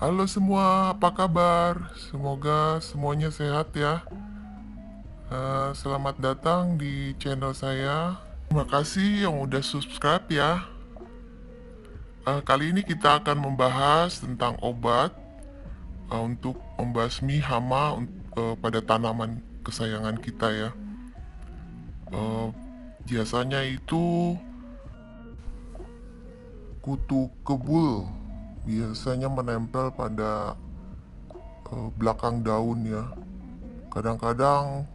Halo semua, apa kabar? Semoga semuanya sehat ya. Selamat datang di channel saya. Terima kasih yang udah subscribe ya. Kali ini kita akan membahas tentang obat untuk membasmi hama pada tanaman kesayangan kita ya. Eh, Biasanya itu kutu kebul, biasanya menempel pada belakang daun ya. Kadang-kadang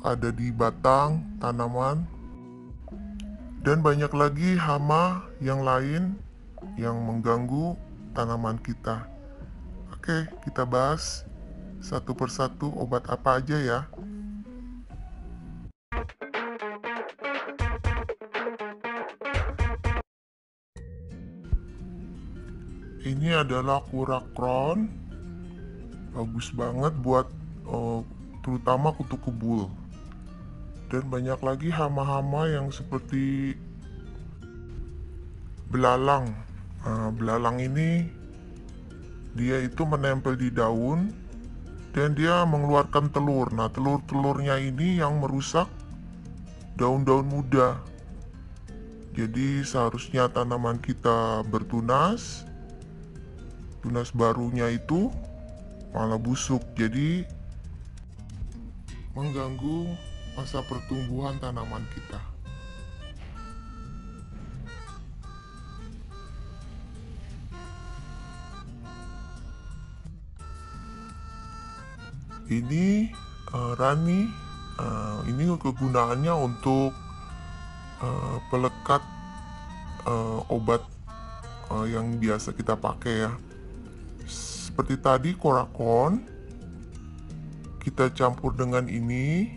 ada di batang tanaman, dan banyak lagi hama yang lain yang mengganggu tanaman kita. Oke, kita bahas satu persatu obat apa aja ya. Ini adalah kurakron, bagus banget buat terutama kutu kebul. Dan banyak lagi hama-hama yang seperti belalang. Belalang ini dia itu menempel di daun dan dia mengeluarkan telur. Nah, telur-telurnya ini yang merusak daun-daun muda. Jadi seharusnya tanaman kita bertunas, tunas barunya itu malah busuk. Jadi mengganggu masa pertumbuhan tanaman kita. Ini Rani, ini kegunaannya untuk pelekat obat yang biasa kita pakai ya. Seperti tadi korakon, kita campur dengan ini,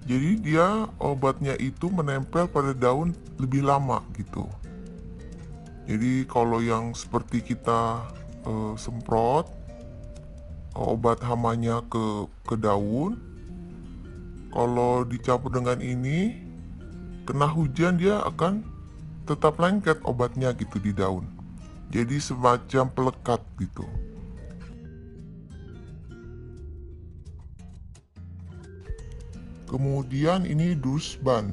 jadi dia obatnya itu menempel pada daun lebih lama gitu. Jadi kalau yang seperti kita semprot obat hamanya ke daun, kalau dicampur dengan ini, kena hujan dia akan tetap lengket obatnya gitu di daun. Jadi semacam pelekat gitu. Kemudian ini dusban.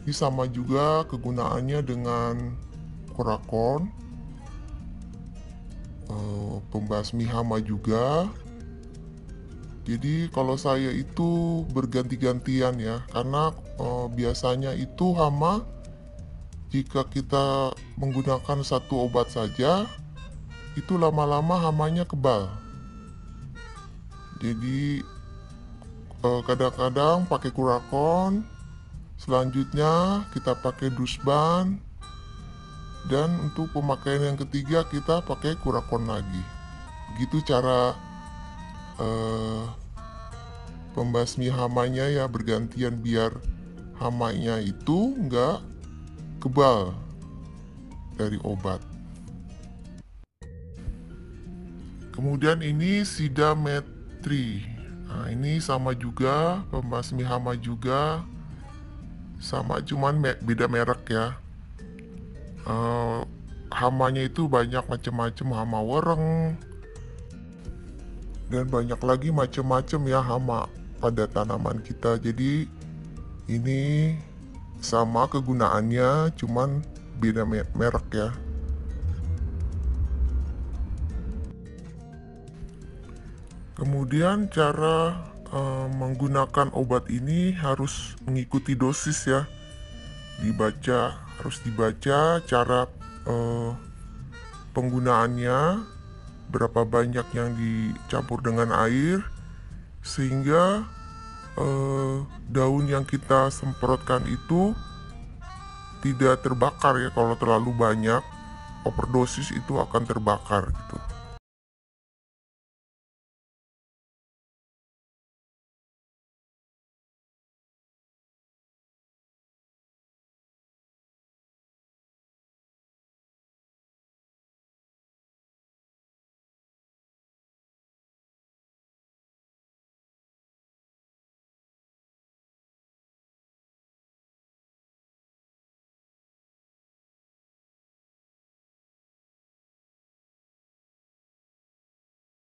Ini sama juga kegunaannya dengan korakon, pembasmi hama juga. Jadi kalau saya itu berganti-gantian ya, karena biasanya itu hama jika kita menggunakan satu obat saja, itu lama-lama hamanya kebal. Jadi kadang-kadang pakai kurakon, selanjutnya kita pakai dusban, dan untuk pemakaian yang ketiga kita pakai kurakon lagi. Begitu cara pembasmi hamanya ya, bergantian biar hamanya itu nggak kebal dari obat. Kemudian ini sidametri. Nah, ini sama juga, pembasmi hama juga. Sama, cuman beda merek ya. Hamanya itu banyak macam-macam, hama wereng, dan banyak lagi macam-macam ya hama pada tanaman kita. Jadi ini sama kegunaannya, cuman beda merek ya. Kemudian cara menggunakan obat ini harus mengikuti dosis ya. Harus dibaca cara penggunaannya, berapa banyak yang dicampur dengan air, sehingga daun yang kita semprotkan itu tidak terbakar ya. Kalau terlalu banyak overdosis itu akan terbakar gitu.